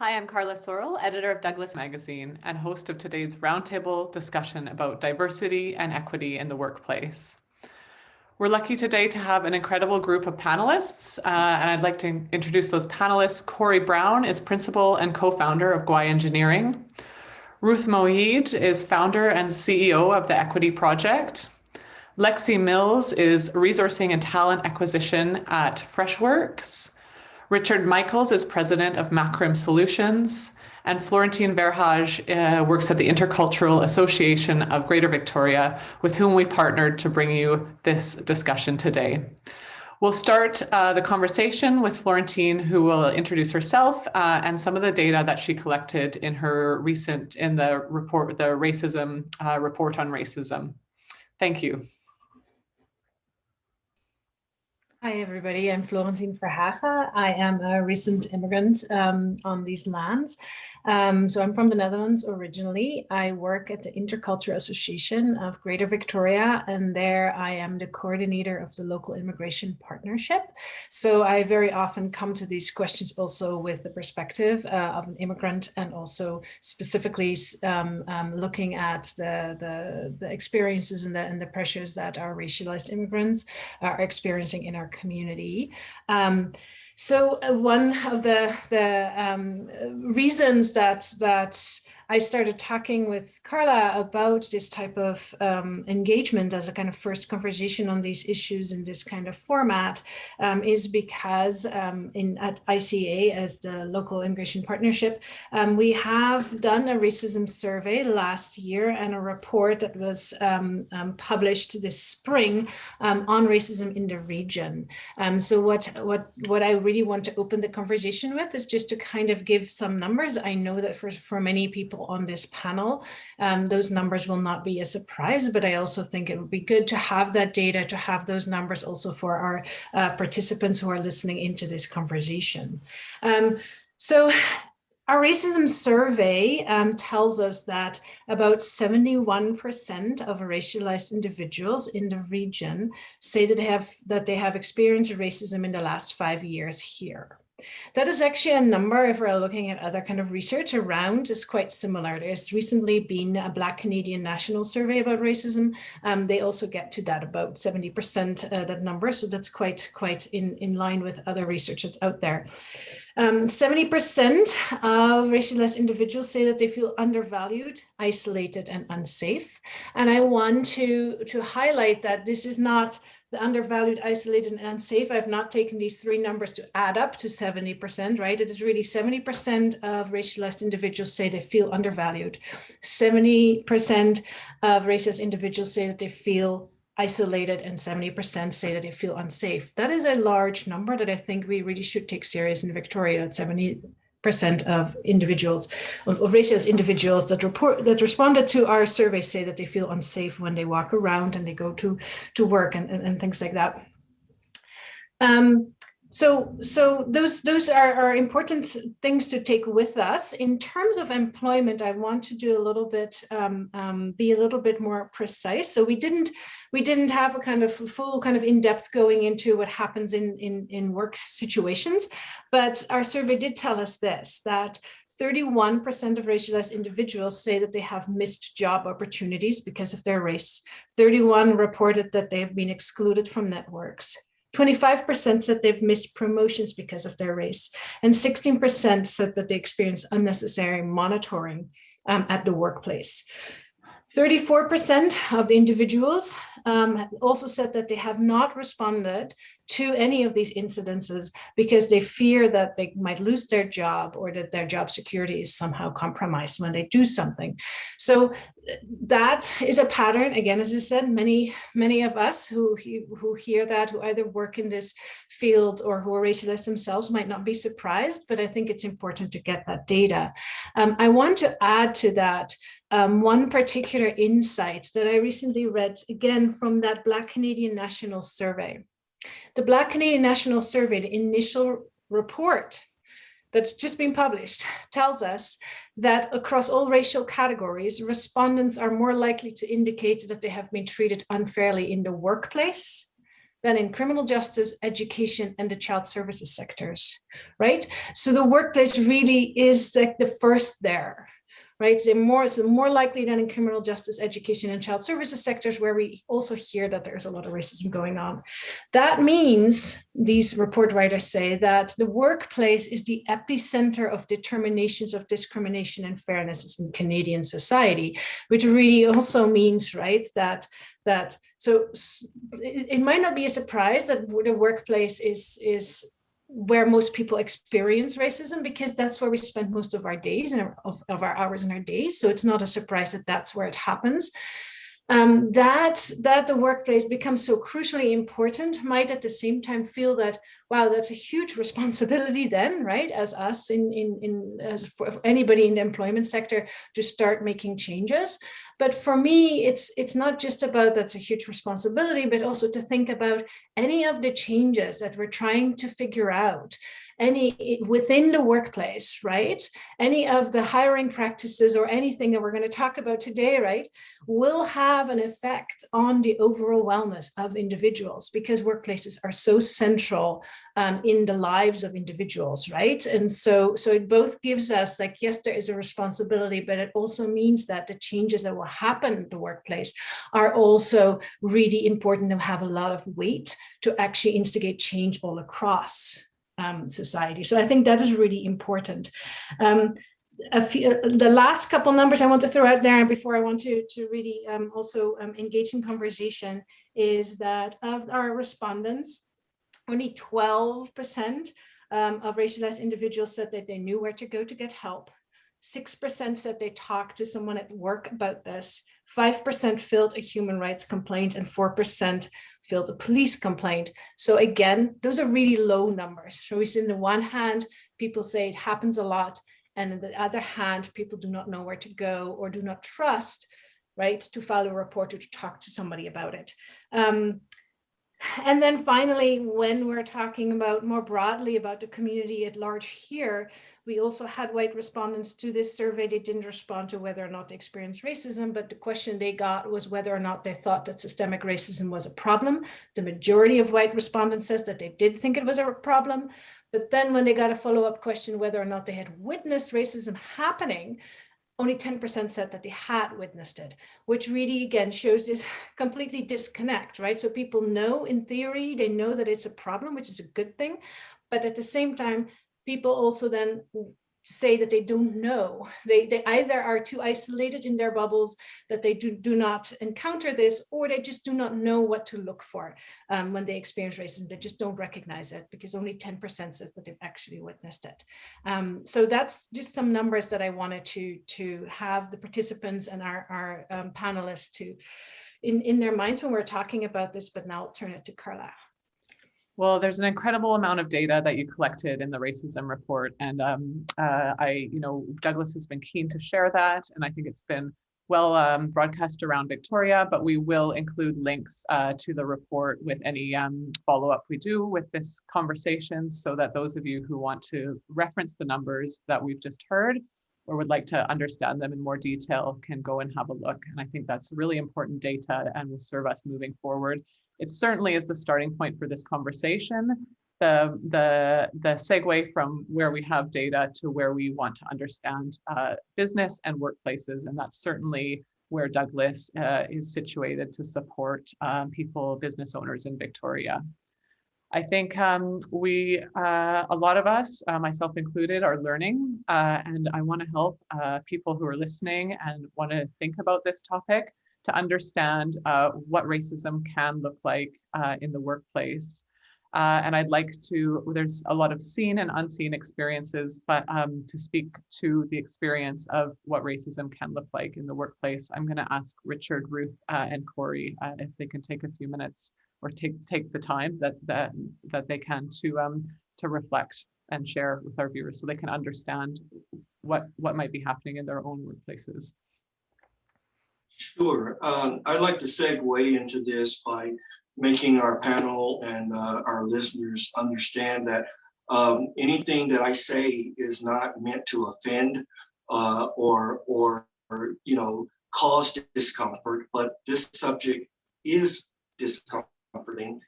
Hi, I'm Carla Sorrell, editor of Douglas Magazine and host of today's Roundtable discussion about diversity and equity in the workplace. We're lucky today to have an incredible group of panelists, and I'd like to introduce those panelists. Corey Brown is principal and co-founder of Gwaii Engineering. Ruth Mojeed is founder and CEO of the Equity Project. Lexi Mills is resourcing and talent acquisition at FreshWorks. Richard Michaels is president of Maccrim Solutions, and Florentien Verhage works at the Intercultural Association of Greater Victoria, with whom we partnered to bring you this discussion today. We'll start the conversation with Florentien, who will introduce herself and some of the data that she collected in her in the report, the racism report on racism. Thank you. Hi, everybody. I'm Florentien Verhage. I am a recent immigrant on these lands. So I'm from the Netherlands originally. I work at the Intercultural Association of Greater Victoria, and there I am the coordinator of the local immigration partnership. So I very often come to these questions also with the perspective of an immigrant, and also specifically looking at the experiences and the pressures that our racialized immigrants are experiencing in our community. So one of the reasons that I started talking with Carla about this type of engagement as a kind of first conversation on these issues in this kind of format is because at ICA, as the local immigration partnership, we have done a racism survey last year and a report that was published this spring on racism in the region. So what I really want to open the conversation with is just to kind of give some numbers. I know that for many people on this panel, those numbers will not be a surprise, but I also think it would be good to have that data, to have those numbers also for our participants who are listening into this conversation. So our racism survey tells us that about 71% of racialized individuals in the region say that they have experienced racism in the last 5 years here. That is actually a number, if we're looking at other kind of research around, is quite similar. There's recently been a Black Canadian National Survey about racism. They also get to that about 70%, that number. So that's quite in line with other research that's out there. 70% of racialized individuals say that they feel undervalued, isolated, and unsafe. And I want to highlight that this is not the undervalued, isolated, and unsafe. I've not taken these three numbers to add up to 70%, right? It is really 70% of racialized individuals say they feel undervalued. 70% of racialized individuals say that they feel isolated, and 70% say that they feel unsafe. That is a large number that I think we really should take serious in Victoria. At 70% of individuals, of racialized individuals that responded to our survey say that they feel unsafe when they walk around and they go to work and things like that. So those are important things to take with us. In terms of employment, I want to do a little bit, be a little bit more precise. So we didn't have a kind of full kind of in-depth going into what happens in work situations, but our survey did tell us this, that 31% of racialized individuals say that they have missed job opportunities because of their race. 31% reported that they have been excluded from networks. 25% said they've missed promotions because of their race, and 16% said that they experienced unnecessary monitoring at the workplace. 34% of the individuals also said that they have not responded to any of these incidences because they fear that they might lose their job or that their job security is somehow compromised when they do something. So that is a pattern. Again, as I said, many of us who hear that, who either work in this field or who are racialized themselves, might not be surprised, but I think it's important to get that data. I want to add to that one particular insight that I recently read, again, from that Black Canadian National Survey. The Black Canadian National Survey, the initial report that's just been published, tells us that across all racial categories, respondents are more likely to indicate that they have been treated unfairly in the workplace than in criminal justice, education, and the child services sectors, right? So the workplace really is like the first there, right? So more likely than in criminal justice, education, and child services sectors, where we also hear that there's a lot of racism going on. That means, these report writers say, that the workplace is the epicenter of determinations of discrimination and fairness in Canadian society, which really also means, right, that so it might not be a surprise that the workplace is where most people experience racism, because that's where we spend most of our days and of our hours in our days. So it's not a surprise that that's where it happens. That the workplace becomes so crucially important might at the same time feel that, wow, that's a huge responsibility then, right, as us as for anybody in the employment sector to start making changes. But for me, it's not just about that's a huge responsibility, but also to think about any of the changes that we're trying to figure out, any within the workplace, right? Any of the hiring practices or anything that we're going to talk about today, right, will have an effect on the overall wellness of individuals, because workplaces are so central in the lives of individuals, right? And so it both gives us, like, yes, there is a responsibility, but it also means that the changes that will happen in the workplace are also really important and have a lot of weight to actually instigate change all across society. So I think that is really important. The last couple numbers I want to throw out there before I want to really also engage in conversation is that of our respondents, only 12% of racialized individuals said that they knew where to go to get help. 6% said they talked to someone at work about this. 5% filled a human rights complaint, and 4% filled a police complaint. So again, those are really low numbers. So we see on the one hand, people say it happens a lot, and on the other hand, people do not know where to go or do not trust, right, to file a report or to talk to somebody about it. And then finally, when we're talking about more broadly about the community at large here, we also had white respondents to this survey. They didn't respond to whether or not they experienced racism, but the question they got was whether or not they thought that systemic racism was a problem. The majority of white respondents says that they did think it was a problem. But then when they got a follow-up question whether or not they had witnessed racism happening, only 10% said that they had witnessed it, which really, again, shows this completely disconnect, right? So people know, in theory, they know that it's a problem, which is a good thing. But at the same time, people also then say that they don't know. They either are too isolated in their bubbles that they do not encounter this, or they just do not know what to look for when they experience racism. They just don't recognize it, because only 10% says that they've actually witnessed it. So that's just some numbers that I wanted to have the participants and our panelists to in their minds when we're talking about this. But now I'll turn it to Carla. Well, there's an incredible amount of data that you collected in the racism report, and Douglas has been keen to share that, and I think it's been well broadcast around Victoria, but we will include links to the report with any follow-up we do with this conversation, so that those of you who want to reference the numbers that we've just heard or would like to understand them in more detail can go and have a look. And I think that's really important data and will serve us moving forward. It certainly is the starting point for this conversation, the segue from where we have data to where we want to understand business and workplaces. And that's certainly where Douglas is situated to support people, business owners in Victoria. I think a lot of us, myself included, are learning, and I want to help people who are listening and want to think about this topic to understand what racism can look like in the workplace. And I'd like to, there's a lot of seen and unseen experiences, but to speak to the experience of what racism can look like in the workplace, I'm going to ask Richard, Ruth, and Corey if they can take a few minutes or take the time that they can to reflect and share with our viewers so they can understand what might be happening in their own workplaces. Sure. I'd like to segue into this by making our panel and our listeners understand that anything that I say is not meant to offend or cause discomfort, but this subject is discomforting.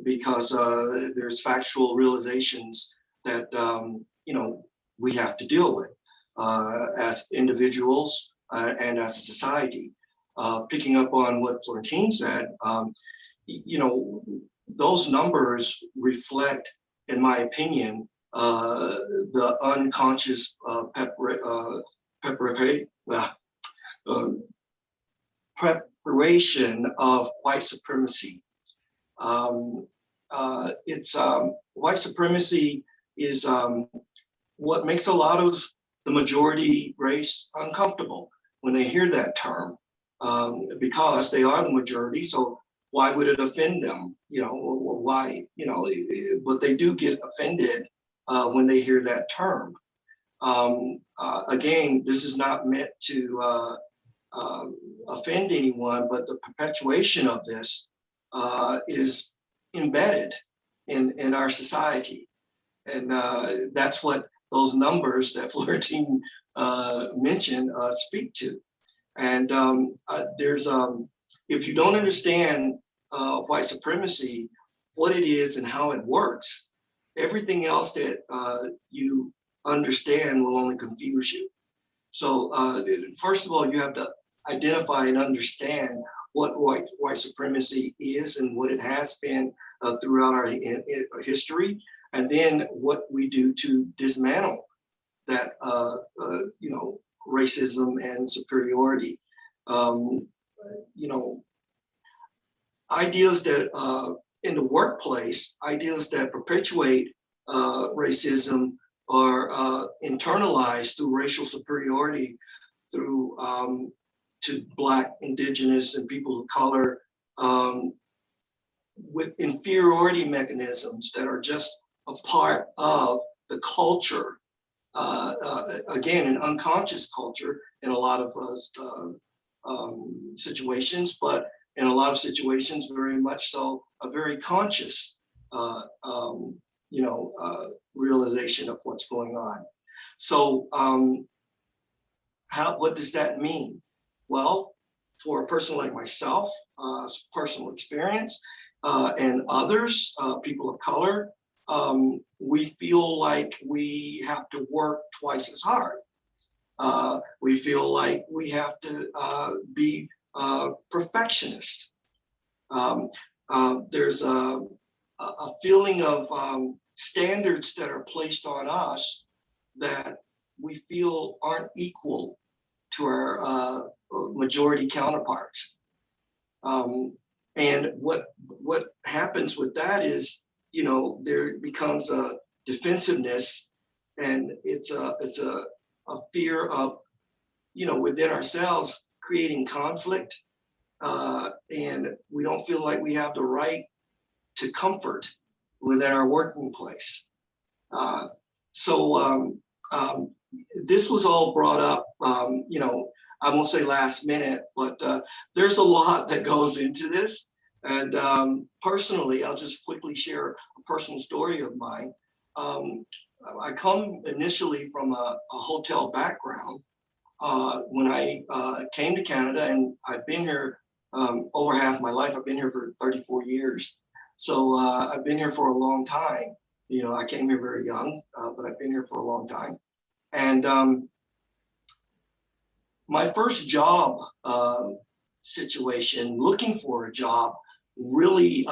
because there's factual realizations that we have to deal with as individuals and as a society. Picking up on what Florentien said, those numbers reflect, in my opinion, the unconscious preparation of white supremacy. White supremacy is what makes a lot of the majority race uncomfortable when they hear that term, because they are the majority. So why would it offend them? Why? But they do get offended when they hear that term. Again, this is not meant to offend anyone, but the perpetuation of this is embedded in our society. And that's what those numbers that Florentien mentioned speak to. And if you don't understand white supremacy, what it is and how it works, everything else that you understand will only confuse you. So first of all, you have to identify and understand what white supremacy is and what it has been throughout our history, and then what we do to dismantle that racism and superiority. Ideas that in the workplace, ideas that perpetuate racism are internalized through racial superiority, through to Black, Indigenous, and people of color, with inferiority mechanisms that are just a part of the culture. Again, an unconscious culture in a lot of situations, but in a lot of situations, very much so, a very conscious, realization of what's going on. So, what does that mean? Well, for a person like myself, personal experience, and others, people of color, we feel like we have to work twice as hard. We feel like we have to be perfectionists. There's a feeling of standards that are placed on us that we feel aren't equal to our majority counterparts. And what happens with that is, there becomes a defensiveness, and it's a fear of, within ourselves creating conflict, and we don't feel like we have the right to comfort within our working place. So this was all brought up, I won't say last minute, but there's a lot that goes into this. And personally, I'll just quickly share a personal story of mine. I come initially from a hotel background. When I came to Canada, and I've been here over half my life. I've been here for 34 years. So I've been here for a long time. I came here very young, but I've been here for a long time. And my first job situation, looking for a job, really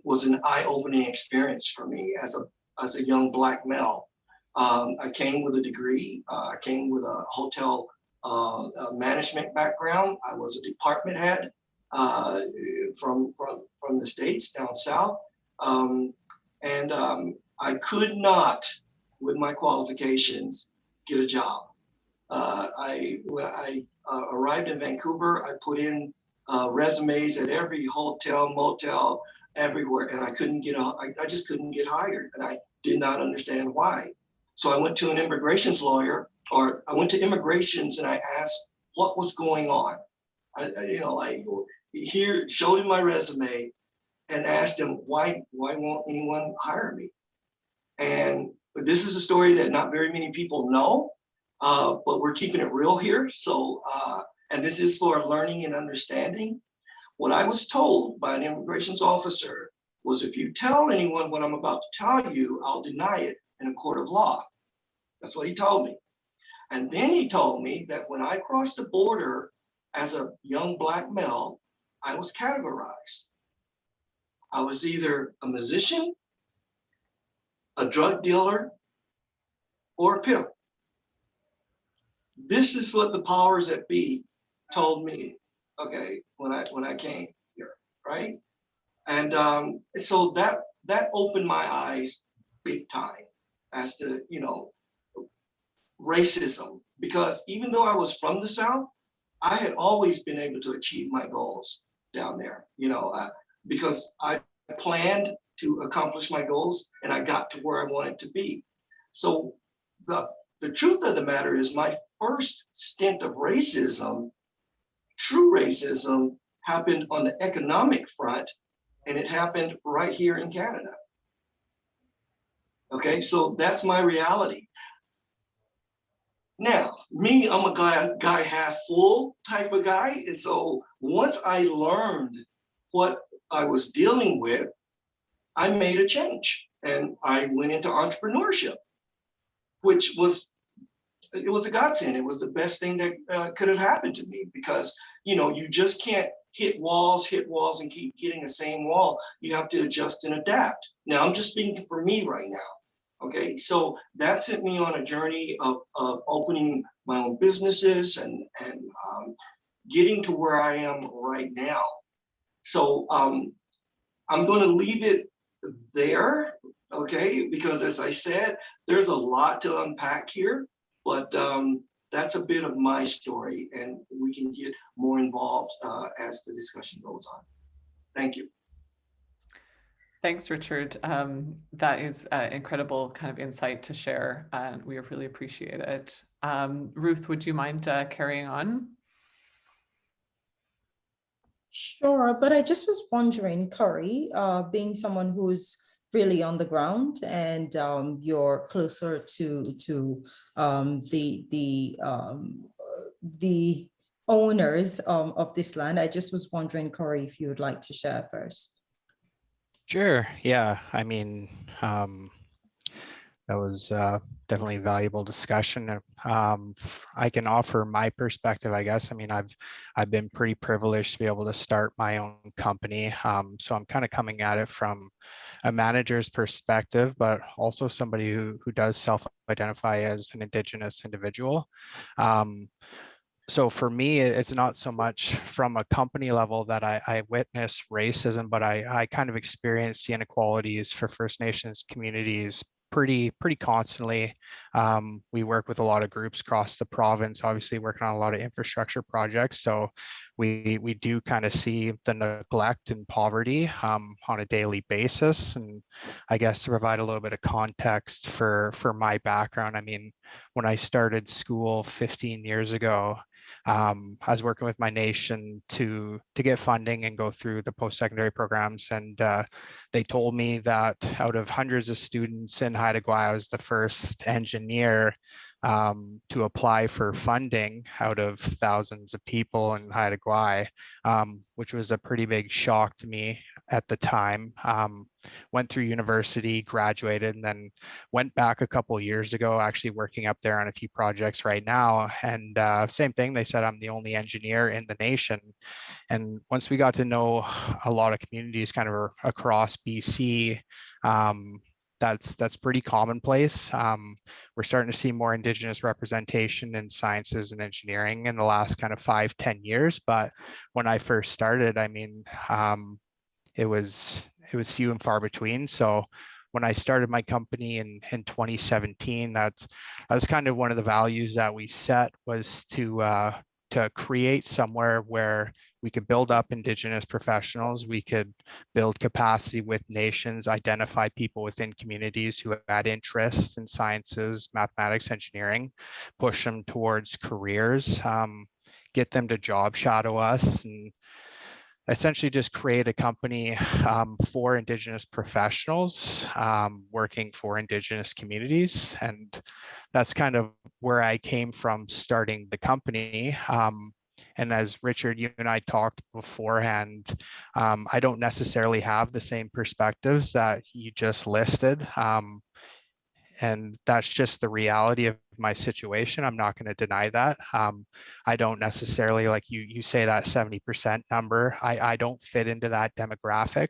was an eye-opening experience for me as a young Black male. I came with a degree. I came with a hotel management background. I was a department head from the States down south, and I could not, with my qualifications, get a job. When I arrived in Vancouver, I put in resumes at every hotel, motel, everywhere, and I just couldn't get hired, and I did not understand why. So I went to an immigrations lawyer, or I went to immigrations, and I asked what was going on. I showed him my resume and asked him why won't anyone hire me? And this is a story that not very many people know, but we're keeping it real here. So, and this is for learning and understanding. What I was told by an immigrations officer was if you tell anyone what I'm about to tell you, I'll deny it in a court of law. That's what he told me. And then he told me that when I crossed the border as a young Black male, I was categorized. I was either a musician, a drug dealer, or a pimp. This is what the powers that be told me, okay, when I came here, right? And so that opened my eyes big time as to, you know, racism, because even though I was from the South, I had always been able to achieve my goals down there, you know, because I planned to accomplish my goals and I got to where I wanted to be. So the truth of the matter is my first stint of racism, true racism, happened on the economic front, and it happened right here in Canada. Okay, so that's my reality. Now, me, I'm a guy half full type of guy. And so once I learned what I was dealing with, I made a change and I went into entrepreneurship, which was, it was a godsend. It was the best thing that could have happened to me, because, you know, you just can't hit walls and keep hitting the same wall. You have to adjust and adapt. Now, I'm just speaking for me right now. Okay, so that sent me on a journey of opening my own businesses and getting to where I am right now. So I'm going to leave it there, okay, because as I said, there's a lot to unpack here, but that's a bit of my story, and we can get more involved as the discussion goes on. Thank you. Thanks, Richard. That is incredible kind of insight to share, and we really appreciate it. Ruth, would you mind carrying on? Sure, but I just was wondering, Curry, being someone who's really on the ground and you're closer to the owners of this land, I just was wondering, Curry, if you would like to share first. Sure. Yeah. I mean, that was definitely a valuable discussion. I can offer my perspective, I guess. I mean, I've been pretty privileged to be able to start my own company. So I'm kind of coming at it from a manager's perspective, but also somebody who does self-identify as an Indigenous individual. So for me, it's not so much from a company level that I witness racism, but I kind of experience the inequalities for First Nations communities pretty constantly. We work with a lot of groups across the province, obviously working on a lot of infrastructure projects. So we do kind of see the neglect and poverty on a daily basis. And I guess to provide a little bit of context for my background, I mean, when I started school 15 years ago, I was working with my nation to get funding and go through the post-secondary programs, and they told me that out of hundreds of students in Gwaii, I was the first engineer to apply for funding out of thousands of people in Gwaii, which was a pretty big shock to me at the time. Went through university, graduated, and then went back a couple of years ago, actually working up there on a few projects right now. And same thing, they said I'm the only engineer in the nation. And once we got to know a lot of communities kind of across BC, that's pretty commonplace. We're starting to see more Indigenous representation in sciences and engineering in the last kind of 5-10 years. But when I first started, I mean, it was few and far between. So when I started my company in 2017, that's kind of one of the values that we set, was to create somewhere where we could build up Indigenous professionals, we could build capacity with nations, identify people within communities who had interests in sciences, mathematics, engineering, push them towards careers, get them to job shadow us, and essentially just create a company for Indigenous professionals working for Indigenous communities. And that's kind of where I came from starting the company. And as Richard, you and I talked beforehand, I don't necessarily have the same perspectives that you just listed. And that's just the reality of my situation. I'm not going to deny that. I don't necessarily, like you say, that 70% number. I don't fit into that demographic.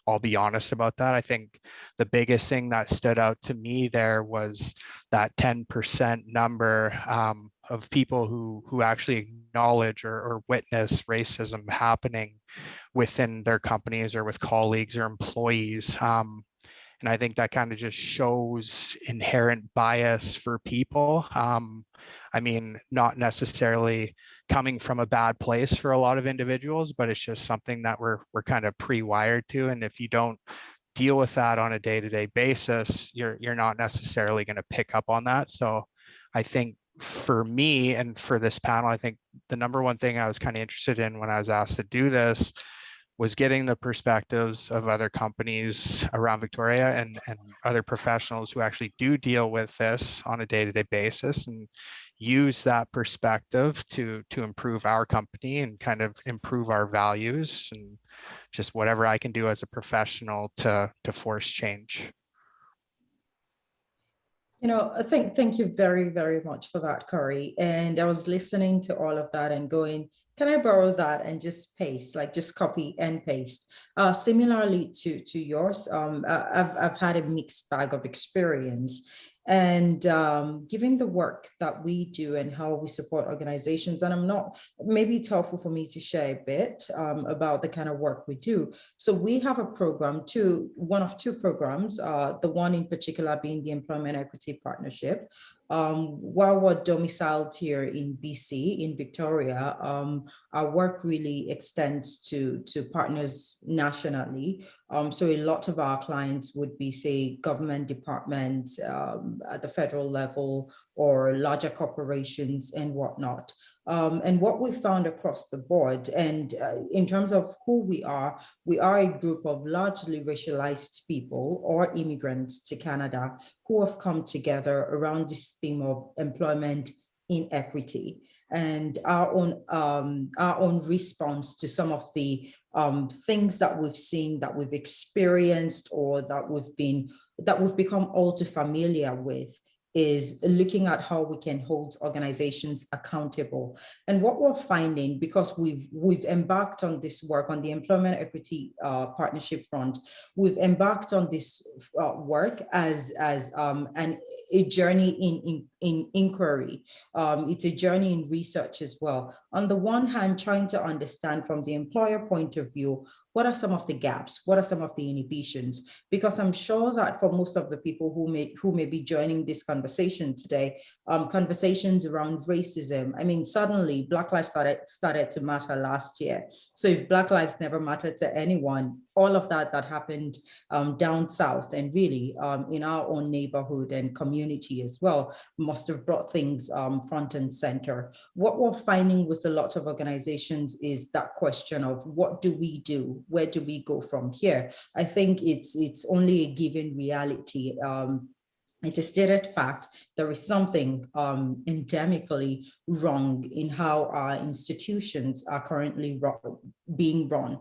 I'll be honest about that. I think the biggest thing that stood out to me there was that 10% number of people who actually acknowledge or witness racism happening within their companies or with colleagues or employees. And I think that kind of just shows inherent bias for people. I mean, not necessarily coming from a bad place for a lot of individuals, but it's just something that we're kind of pre-wired to. And if you don't deal with that on a day-to-day basis, you're not necessarily going to pick up on that. So I think for me and for this panel, I think the number one thing I was kind of interested in when I was asked to do this was getting the perspectives of other companies around Victoria and other professionals who actually do deal with this on a day-to-day basis, and use that perspective to improve our company and kind of improve our values, and just whatever I can do as a professional to force change. You know, thank you very, very much for that, Corey. And I was listening to all of that and going, can I borrow that and just paste, like just copy and paste? Similarly to yours, I've had a mixed bag of experience. And given the work that we do and how we support organizations, and maybe it's helpful for me to share a bit about the kind of work we do. So we have a program, one of two programs, the one in particular being the Employment Equity Partnership. While we're domiciled here in BC, in Victoria, our work really extends to partners nationally. So a lot of our clients would be, say, government departments at the federal level or larger corporations and whatnot. And what we found across the board, and in terms of who we are a group of largely racialized people or immigrants to Canada who have come together around this theme of employment inequity and our own response to some of the things that we've seen, that we've experienced, or that we've become all too familiar with, is looking at how we can hold organizations accountable. And what we're finding, because we've embarked on this work on the Employment Equity Partnership front, we've embarked on this work as a journey in inquiry. It's a journey in research as well. On the one hand, trying to understand from the employer point of view, what are some of the gaps? What are some of the inhibitions? Because I'm sure that for most of the people who may be joining this conversation today, conversations around racism, I mean, suddenly Black lives started to matter last year. So if Black lives never mattered to anyone, all of that happened down south and really in our own neighborhood and community as well must have brought things front and center. What we're finding with a lot of organizations is that question of what do we do? Where do we go from here? I think it's only a given reality. It's a stated fact. There is something endemically wrong in how our institutions are currently being run.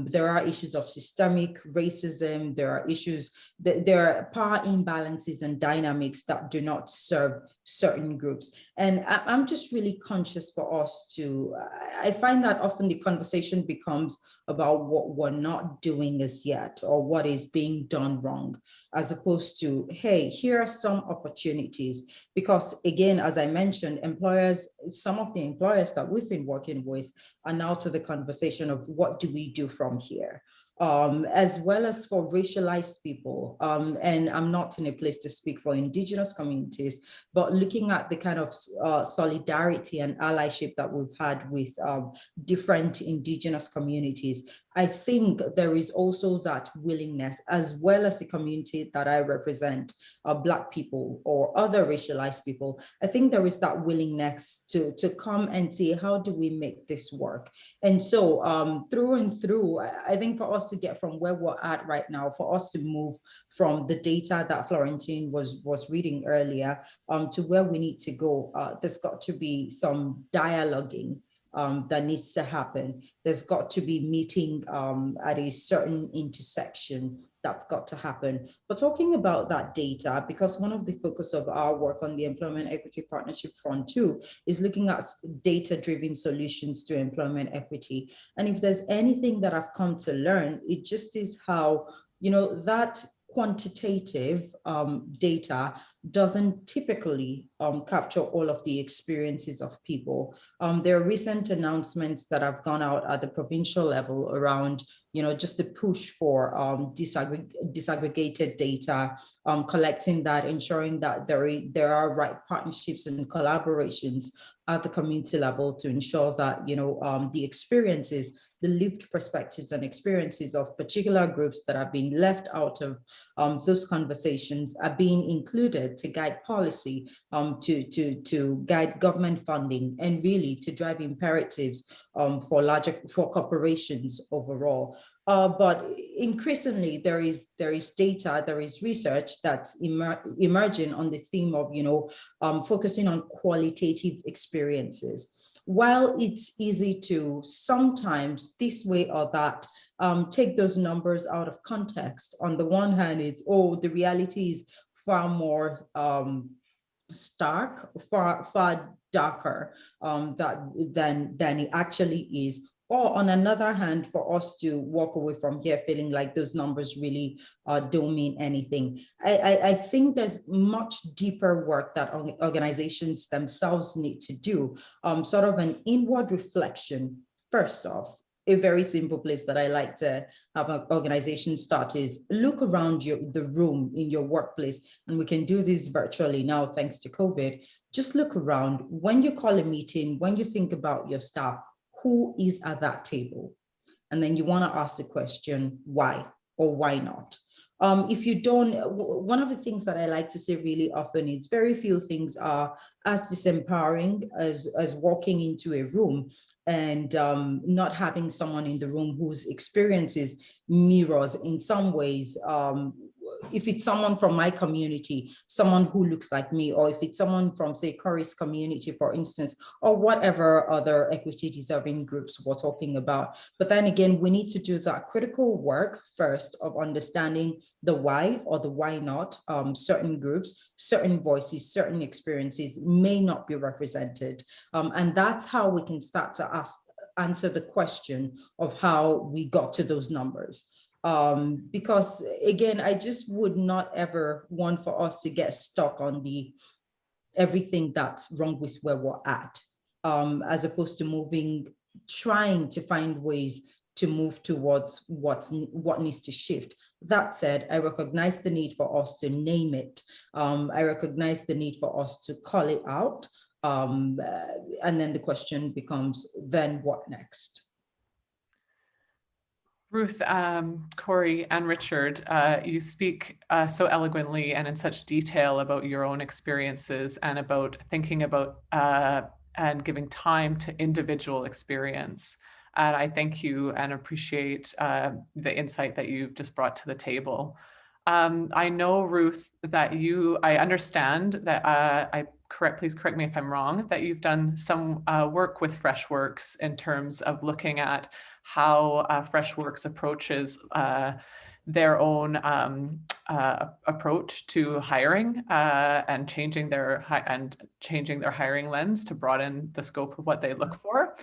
There are issues of systemic racism. There are issues, there are power imbalances and dynamics that do not serve certain groups. And I'm just really conscious for us to, I find that often the conversation becomes about what we're not doing as yet or what is being done wrong, as opposed to, hey, here are some opportunities. Because again, as I mentioned, employers, some of the employers that we've been working with are now to the conversation of what do we do from here? As well as for racialized people. And I'm not in a place to speak for Indigenous communities, but looking at the kind of solidarity and allyship that we've had with different Indigenous communities, I think there is also that willingness, as well as the community that I represent, Black people or other racialized people. I think there is that willingness to come and see, how do we make this work? And so through and through, I think for us to get from where we're at right now, for us to move from the data that Florentien was reading earlier to where we need to go, there's got to be some dialoguing that needs to happen. There's got to be meeting at a certain intersection. That's got to happen. But talking about that data, because one of the focus of our work on the Employment Equity Partnership Front too is looking at data-driven solutions to employment equity. And if there's anything that I've come to learn, it just is how, you know, that quantitative data doesn't typically capture all of the experiences of people. There are recent announcements that have gone out at the provincial level around, you know, just the push for disaggregated data, collecting that, ensuring that there are right partnerships and collaborations at the community level to ensure that, you know, the experiences, the lived perspectives and experiences of particular groups that have been left out of those conversations are being included to guide policy, to guide government funding, and really to drive imperatives for corporations overall. But increasingly, there is data, there is research that's emerging on the theme of, you know, focusing on qualitative experiences. While it's easy to sometimes this way or that take those numbers out of context, on the one hand, it's, oh, the reality is far more stark, far darker than it actually is. Or on another hand, for us to walk away from here feeling like those numbers really don't mean anything. I think there's much deeper work that organizations themselves need to do, sort of an inward reflection. First off, a very simple place that I like to have an organization start is look around the room in your workplace, and we can do this virtually now thanks to COVID. Just look around. When you call a meeting, when you think about your staff, who is at that table? And then you want to ask the question, why or why not? If you don't, one of the things that I like to say really often is very few things are as disempowering as walking into a room and not having someone in the room whose experiences mirrors in some ways. If it's someone from my community, someone who looks like me, or if it's someone from, say, Curry's community, for instance, or whatever other equity deserving groups we're talking about. But then again, we need to do that critical work first of understanding the why or the why not. Certain groups, certain voices, certain experiences may not be represented. And that's how we can start to answer the question of how we got to those numbers. Because again, I just would not ever want for us to get stuck on the everything that's wrong with where we're at, as opposed to trying to find ways to move towards what needs to shift. That said, I recognize the need for us to name it. I recognize the need for us to call it out. And then the question becomes, then what next? Ruth, Corey, and Richard, you speak so eloquently and in such detail about your own experiences and about thinking about and giving time to individual experience. And I thank you and appreciate the insight that you've just brought to the table. I know, Ruth, that I understand that please correct me if I'm wrong, that you've done some work with FreshWorks in terms of looking at how FreshWorks approaches their own approach to hiring and changing their hiring lens to broaden the scope of what they look for.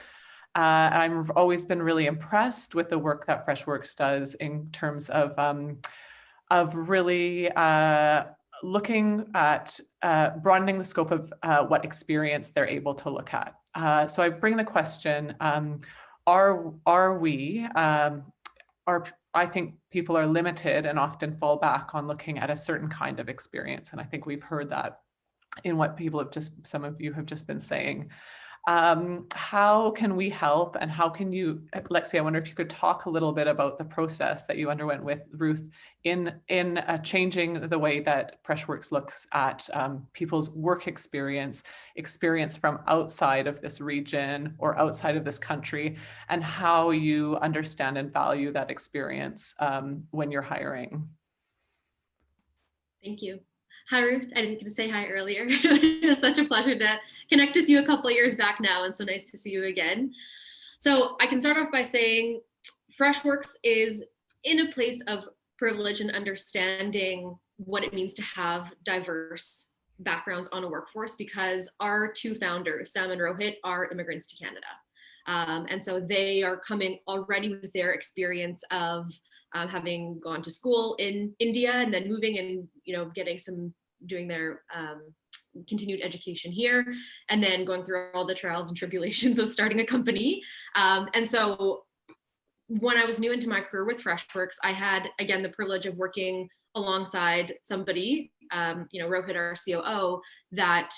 I've always been really impressed with the work that FreshWorks does in terms of really looking at broadening the scope of what experience they're able to look at. So I bring the question, I think people are limited and often fall back on looking at a certain kind of experience. And I think we've heard that in what some of you have just been saying. How can we help, and how can you, Lexi, I wonder if you could talk a little bit about the process that you underwent with Ruth in changing the way that FreshWorks looks at people's work experience from outside of this region or outside of this country, and how you understand and value that experience when you're hiring. Thank you. Hi, Ruth. I didn't get to say hi earlier. It was such a pleasure to connect with you a couple of years back now, and so nice to see you again. So I can start off by saying FreshWorks is in a place of privilege and understanding what it means to have diverse backgrounds on a workforce, because our two founders, Sam and Rohit, are immigrants to Canada. And so they are coming already with their experience of having gone to school in India and then moving and, doing their continued education here, and then going through all the trials and tribulations of starting a company. And so when I was new into my career with FreshWorks, I had, again, the privilege of working alongside somebody, Rohit, our COO, that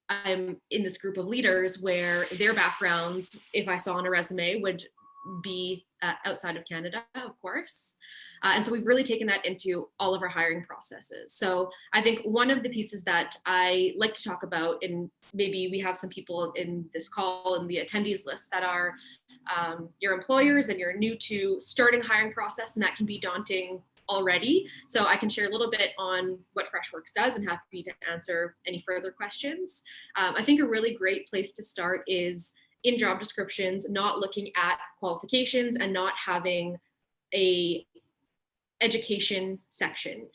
I'm in this group of leaders where their backgrounds, if I saw on a resume, would be outside of Canada, of course. And so we've really taken that into all of our hiring processes. So I think one of the pieces that I like to talk about, and maybe we have some people in this call and the attendees list that are your employers and you're new to starting a hiring process, and that can be daunting already. So I can share a little bit on what FreshWorks does and happy to answer any further questions. I think a really great place to start is in job descriptions, not looking at qualifications and not having a education section.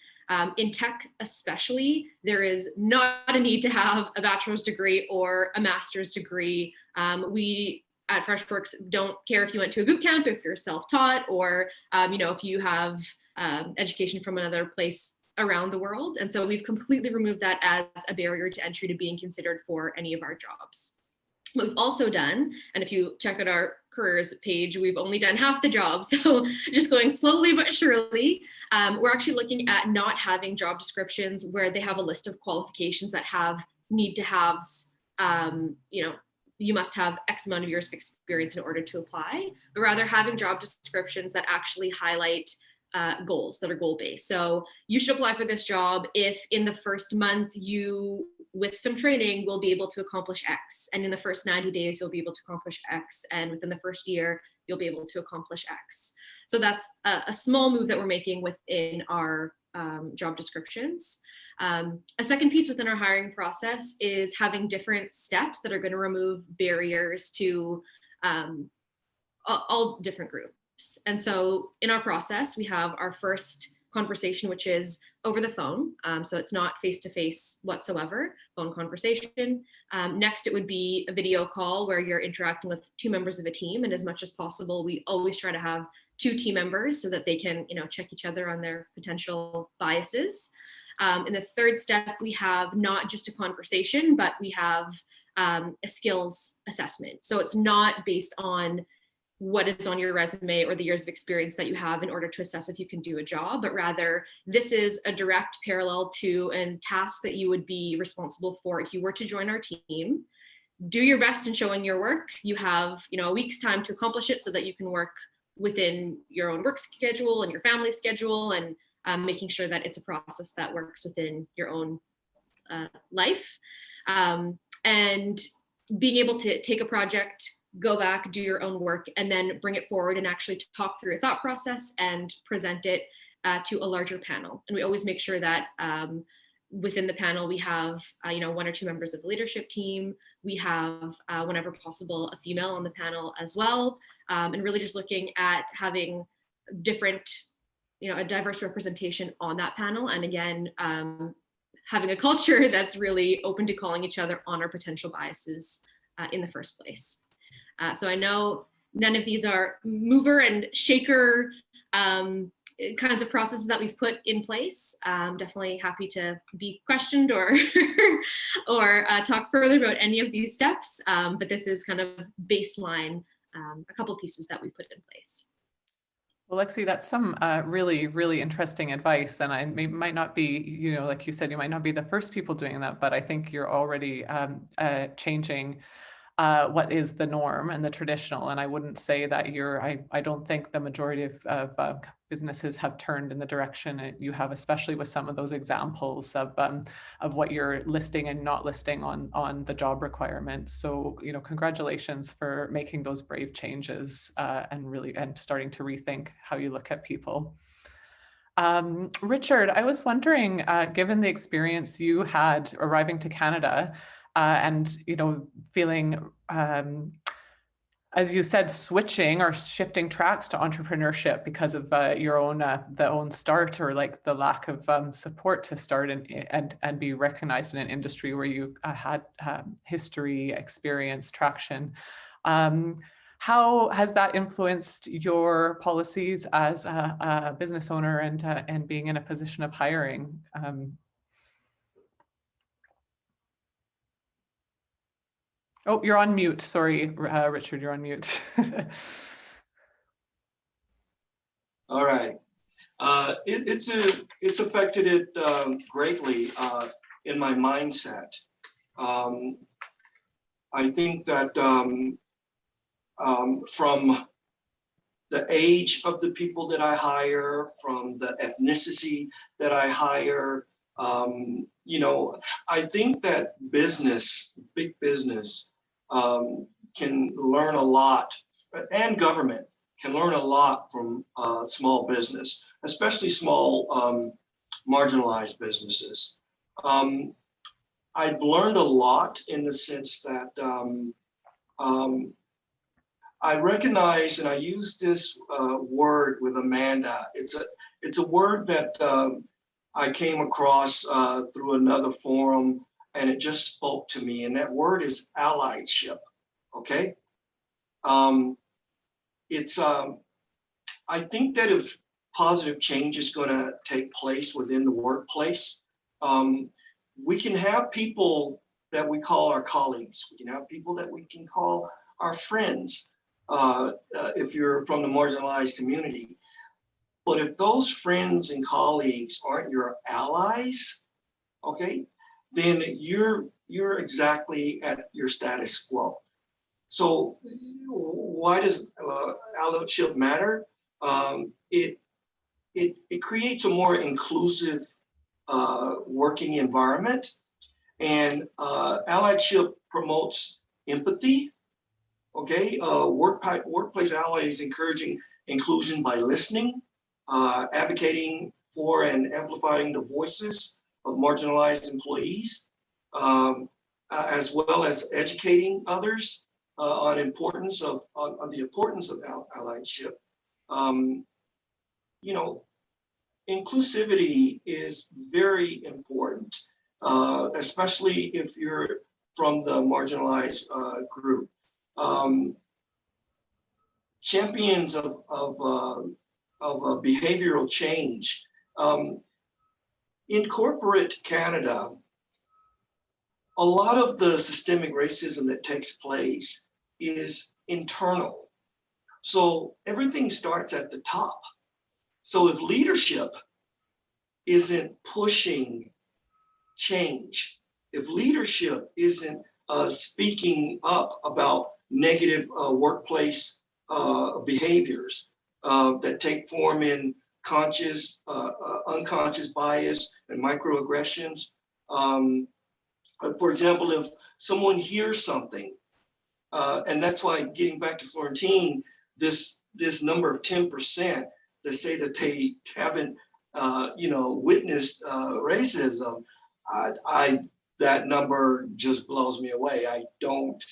In tech especially, there is not a need to have a bachelor's degree or a master's degree. We at FreshWorks don't care if you went to a boot camp, if you're self-taught, or if you have education from another place around the world. And so we've completely removed that as a barrier to entry to being considered for any of our jobs. What we've also done, and if you check out our careers page, we've only done half the job, so just going slowly but surely. We're actually looking at not having job descriptions where they have a list of qualifications that have need to haves, you must have X amount of years of experience in order to apply, but rather having job descriptions that actually highlight goals that are goal-based. So you should apply for this job if in the first month you, with some training, will be able to accomplish X. And in the first 90 days, you'll be able to accomplish X. And within the first year, you'll be able to accomplish X. So that's a small move that we're making within our job descriptions. A second piece within our hiring process is having different steps that are going to remove barriers to all different groups. And so in our process, we have our first conversation, which is over the phone. So it's not face-to-face whatsoever, phone conversation. Next, it would be a video call where you're interacting with two members of a team. And as much as possible, we always try to have two team members so that they can, check each other on their potential biases. In the third step, we have not just a conversation, but we have a skills assessment. So it's not based on what is on your resume or the years of experience that you have in order to assess if you can do a job, but rather this is a direct parallel to a task that you would be responsible for if you were to join our team. Do your best in showing your work. You have, a week's time to accomplish it so that you can work within your own work schedule and your family schedule, and making sure that it's a process that works within your own life. And being able to take a project, go back, do your own work, and then bring it forward and actually talk through your thought process and present it to a larger panel. And we always make sure that within the panel, we have, one or two members of the leadership team. We have, whenever possible, a female on the panel as well. And really just looking at having different, a diverse representation on that panel. And again, having a culture that's really open to calling each other on our potential biases in the first place. So I know none of these are mover and shaker kinds of processes that we've put in place. Definitely happy to be questioned or talk further about any of these steps. But this is kind of baseline, a couple pieces that we put in place. Well, Lexi, that's some really, really interesting advice. And I might not be, like you said, you might not be the first people doing that, but I think you're already changing what is the norm and the traditional. And I wouldn't say that I don't think the majority of businesses have turned in the direction you have, especially with some of those examples of what you're listing and not listing on the job requirements. So, congratulations for making those brave changes and starting to rethink how you look at people. Richard, I was wondering, given the experience you had arriving to Canada and, you know, feeling, as you said, switching or shifting tracks to entrepreneurship because of your own the own start, or like the lack of support to start and be recognized in an industry where you had history, experience, traction. How has that influenced your policies as a business owner and being in a position of hiring? Oh, you're on mute. Sorry, Richard, you're on mute. All right. It's affected it greatly in my mindset. I think that from the age of the people that I hire, from the ethnicity that I hire, you know, I think that business, big business, can learn a lot, and government can learn a lot from small business, especially small marginalized businesses. I've learned a lot in the sense that I recognize, and I use this word with Amanda. It's a word that I came across through another forum, and it just spoke to me. And that word is allyship. Okay. I think that if positive change is going to take place within the workplace, we can have people that we call our colleagues. We can have people that we can call our friends. If you're from the marginalized community. But if those friends and colleagues aren't your allies, okay, then you're exactly at your status quo. So why does allyship matter? It creates a more inclusive working environment, and allyship promotes empathy. Okay, workplace allies encouraging inclusion by listening, advocating for and amplifying the voices of marginalized employees, as well as educating others on the importance of allyship. You know, inclusivity is very important, especially if you're from the marginalized group. Champions of behavioral change. In corporate Canada, a lot of the systemic racism that takes place is internal. So everything starts at the top. So if leadership isn't pushing change, if leadership isn't speaking up about negative workplace behaviors that take form in conscious, unconscious bias and microaggressions. For example, if someone hears something, and that's why, getting back to Florentien, this number of 10% that say that they haven't, witnessed racism, that number just blows me away. I don't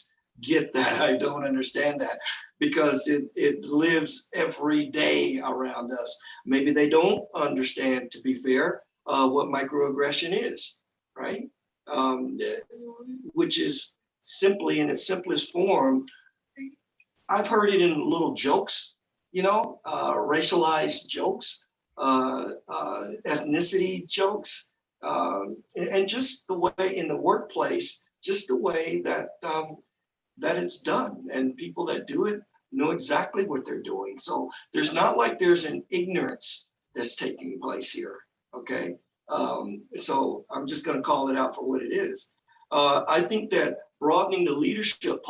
get that. I don't understand that, because it lives every day around us. Maybe they don't understand, to be fair, what microaggression is, right? Which is simply, in its simplest form, I've heard it in little jokes, racialized jokes, ethnicity jokes, and just the way in the workplace, just the way that that it's done, and people that do it know exactly what they're doing. So there's not like there's an ignorance that's taking place here, okay? So I'm just gonna call it out for what it is. I think that broadening the leadership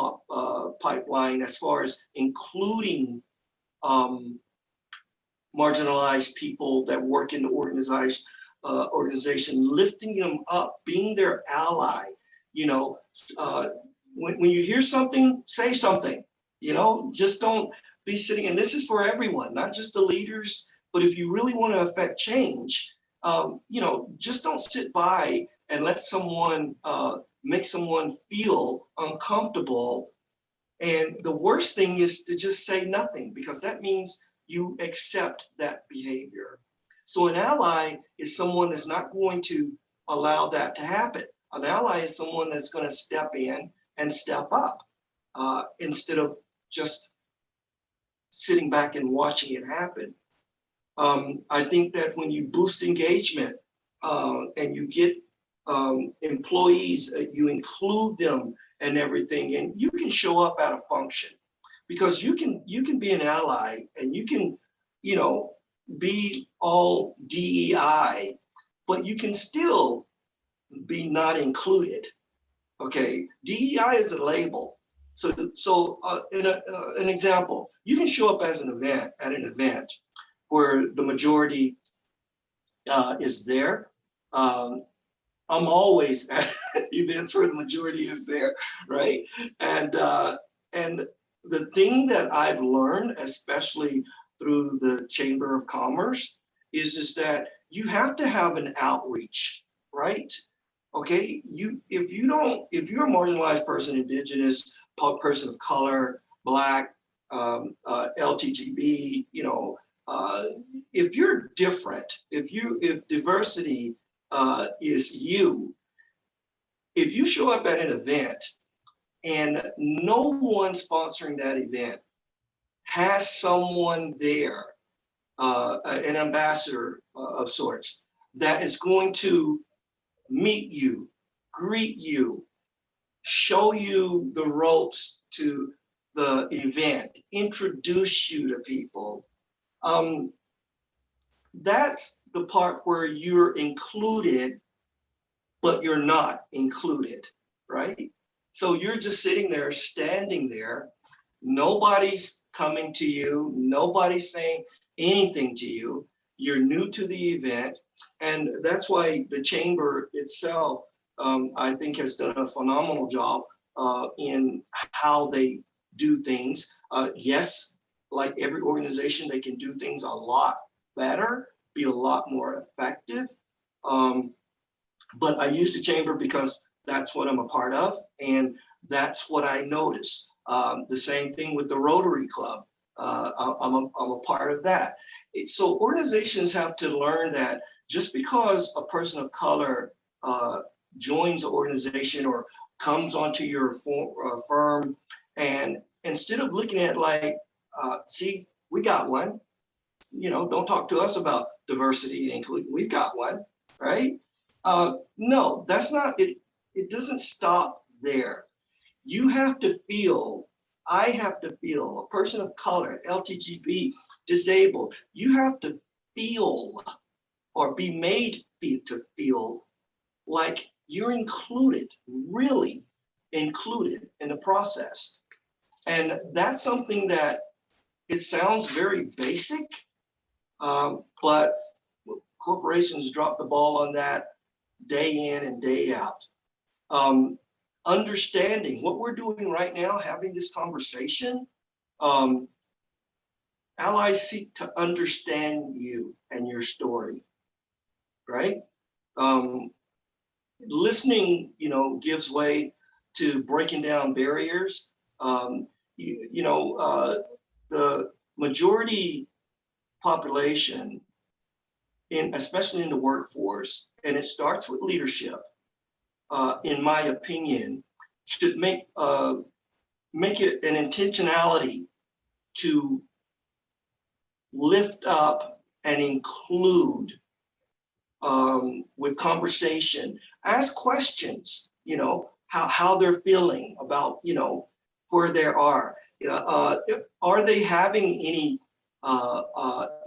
pipeline, as far as including marginalized people that work in the organization, lifting them up, being their ally, when you hear something, say something, just don't be sitting, and this is for everyone, not just the leaders, But if you really want to affect change, just don't sit by and let someone make someone feel uncomfortable. And the worst thing is to just say nothing, because that means you accept that behavior. So an ally is someone that's not going to allow that to happen. An ally is someone that's going to step in and step up instead of just sitting back and watching it happen. I think that when you boost engagement and you get employees, you include them and everything, and you can show up at a function, because you can be an ally and you can, be all DEI, but you can still be not included. Okay, DEI is a label. So an example, you can show up as an event where the majority is there. I'm always at events where the majority is there, right? And the thing that I've learned, especially through the Chamber of Commerce, is that you have to have an outreach, right? Okay, if you're a marginalized person, indigenous, person of color, Black, LTGB, if you're different, if diversity is you, if you show up at an event and no one sponsoring that event has someone there, an ambassador of sorts, that is going to meet you, greet you, show you the ropes to the event, introduce you to people. That's the part where you're included, but you're not included, right? So you're just sitting there, standing there. Nobody's coming to you. Nobody's saying anything to you. You're new to the event. And that's why the chamber itself, I think, has done a phenomenal job in how they do things. Yes, like every organization, they can do things a lot better, be a lot more effective. But I use the chamber because that's what I'm a part of, and that's what I notice. The same thing with the Rotary Club. I'm a part of that. So organizations have to learn that just because a person of color joins an organization or comes onto your firm, and instead of looking at like, see, we got one, don't talk to us about diversity and inclusion, we've got one, right? No, that's not it. It doesn't stop there. You have to feel, I have to feel, a person of color, LTGB, disabled, you have to feel or be made to feel like you're included, really included in the process. And that's something that it sounds very basic, but corporations drop the ball on that day in and day out. Understanding what we're doing right now, having this conversation, allies seek to understand you and your story, right? Listening, gives way to breaking down barriers. The majority population, especially in the workforce, and it starts with leadership, in my opinion, should make it an intentionality to lift up and include with conversation, ask questions, how they're feeling about, where they are. Are they having any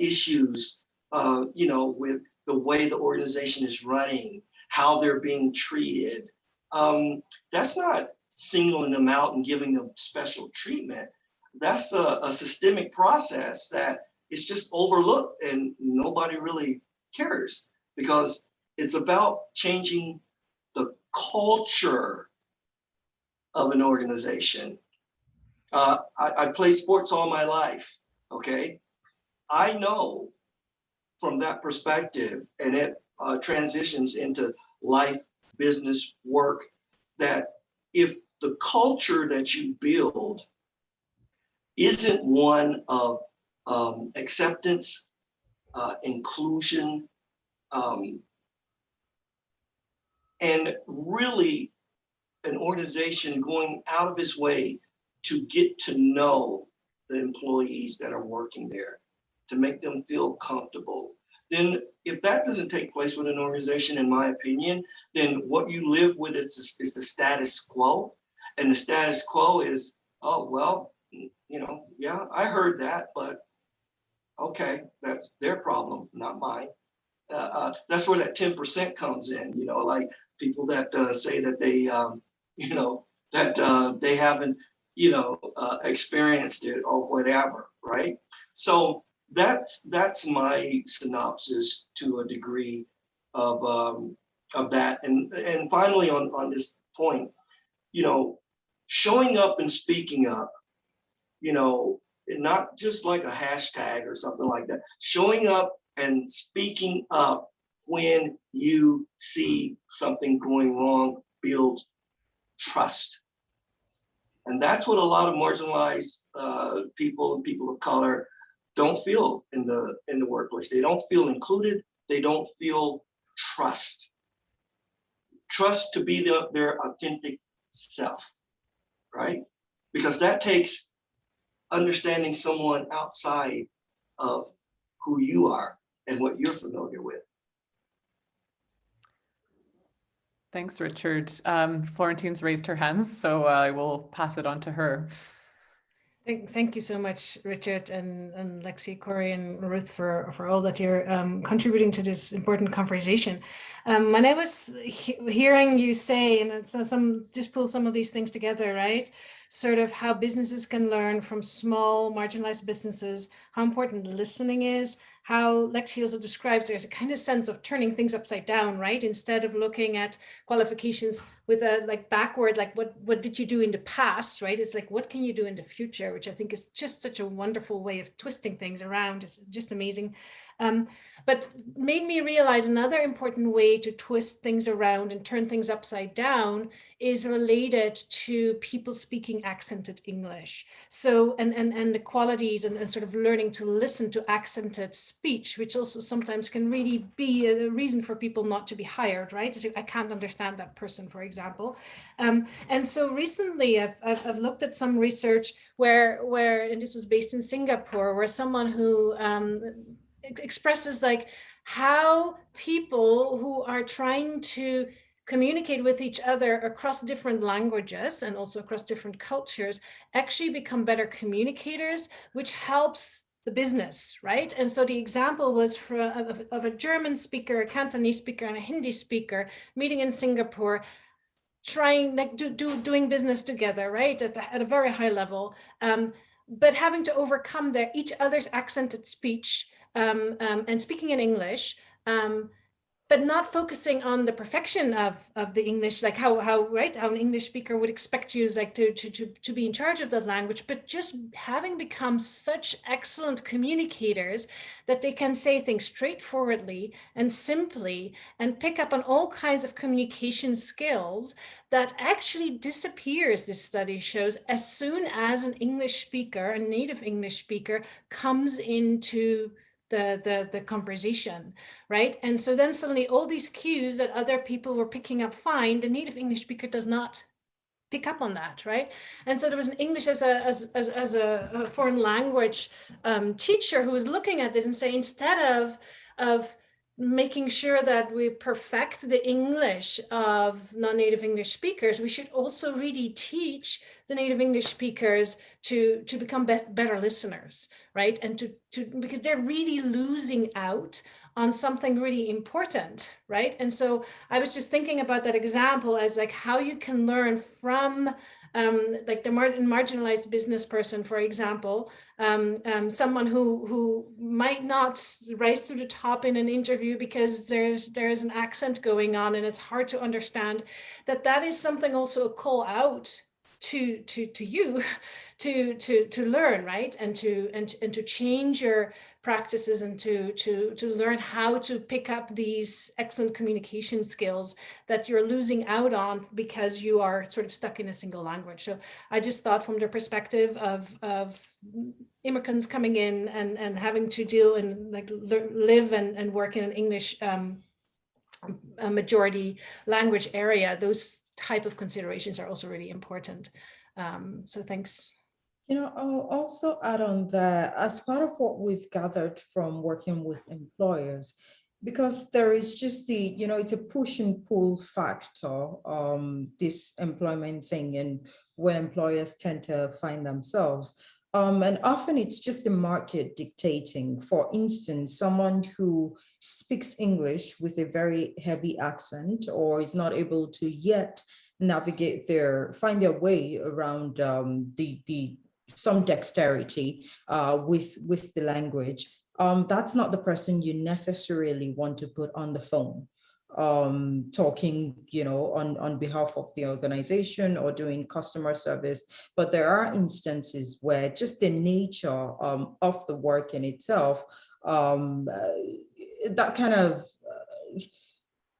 issues, with the way the organization is running, how they're being treated? That's not singling them out and giving them special treatment. That's a systemic process that is just overlooked and nobody really cares, because it's about changing the culture of an organization. I played sports all my life, okay? I know from that perspective, and it transitions into life, business, work, that if the culture that you build isn't one of acceptance, inclusion, and really an organization going out of its way to get to know the employees that are working there, to make them feel comfortable, then if that doesn't take place with an organization, in my opinion, then what you live with is the status quo. And the status quo is, oh, well, you know, yeah, I heard that, but okay, that's their problem, not mine. That's where that 10% comes in, you know, like people that say that they, you know, that they haven't, you know, experienced it or whatever, right? So that's my synopsis to a degree of that. And finally, on this point, you know, showing up and speaking up, you know, not just like a hashtag or something like that, showing up and speaking up when you see something going wrong builds trust. And that's what a lot of marginalized people and people of color don't feel in the workplace. They don't feel included. They don't feel trust. Trust to be their authentic self, right? Because that takes understanding someone outside of who you are and what you're familiar with. Thanks, Richard. Florentien's raised her hands, so I will pass it on to her. Thank you so much, Richard and Lexi, Corey, and Ruth for all that you're contributing to this important conversation. When I was hearing you say, and so just pull some of these things together, right? Sort of how businesses can learn from small marginalized businesses, how important listening is, how Lexi also describes there's a kind of sense of turning things upside down, right? Instead of looking at qualifications with a like backward, like what did you do in the past, right? It's like, what can you do in the future, which I think is just such a wonderful way of twisting things around. It's just amazing. But made me realize another important way to twist things around and turn things upside down is related to people speaking accented English. So, and the qualities and sort of learning to listen to accented speech, which also sometimes can really be a reason for people not to be hired, right? So I can't understand that person, for example. And so recently I've looked at some research where, and this was based in Singapore, where someone who expresses like how people who are trying to communicate with each other across different languages and also across different cultures actually become better communicators, which helps the business, right? And so the example was of a German speaker, a Cantonese speaker, and a Hindi speaker meeting in Singapore, trying like doing business together, right, at a very high level, but having to overcome each other's accented speech and speaking in English, but not focusing on the perfection of the English, like how an English speaker would expect you like to be in charge of that language, but just having become such excellent communicators that they can say things straightforwardly and simply and pick up on all kinds of communication skills that actually disappears, this study shows, as soon as an English speaker, a native English speaker, comes into the conversation, right? And so then suddenly all these cues that other people were picking up fine, the native English speaker does not pick up on that, right? And so there was an English as a foreign language teacher who was looking at this and saying, instead of making sure that we perfect the English of non-native English speakers, we should also really teach the native English speakers to become better listeners, right? And because they're really losing out on something really important, right? And so I was just thinking about that example as like how you can learn from like the marginalized business person, for example, someone who might not rise to the top in an interview because there's an accent going on and it's hard to understand, that is something also a call out to you to learn, right? And to change your practices and to learn how to pick up these excellent communication skills that you're losing out on because you are sort of stuck in a single language. So I just thought from the perspective of immigrants coming in and having to deal and like live and work in an English a majority language area, those type of considerations are also really important. So thanks. You know, I'll also add on that as part of what we've gathered from working with employers, because there is just the, you know, it's a push and pull factor, this employment thing and where employers tend to find themselves. And often it's just the market dictating. For instance, someone who speaks English with a very heavy accent or is not able to yet navigate find their way around some dexterity with the language. That's not the person you necessarily want to put on the phone talking, you know, on behalf of the organization or doing customer service. But there are instances where just the nature of the work in itself, that kind of,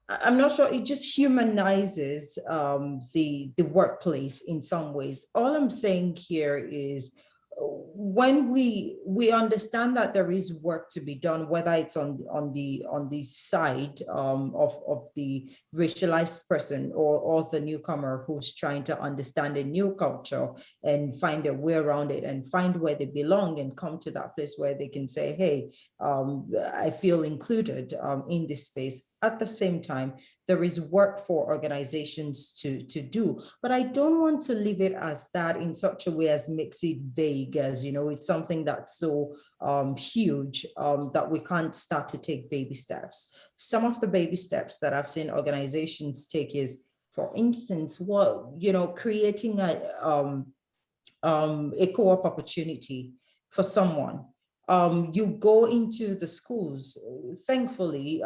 I'm not sure, it just humanizes the workplace in some ways. All I'm saying here is when we understand that there is work to be done, whether it's on the side of the racialized person or the newcomer who's trying to understand a new culture and find their way around it and find where they belong and come to that place where they can say, hey, I feel included in this space. At the same time, there is work for organizations to do, but I don't want to leave it as that in such a way as makes it vague, as, you know, it's something that's so huge that we can't start to take baby steps. Some of the baby steps that I've seen organizations take is, for instance, creating a co-op opportunity for someone. You go into the schools. Thankfully,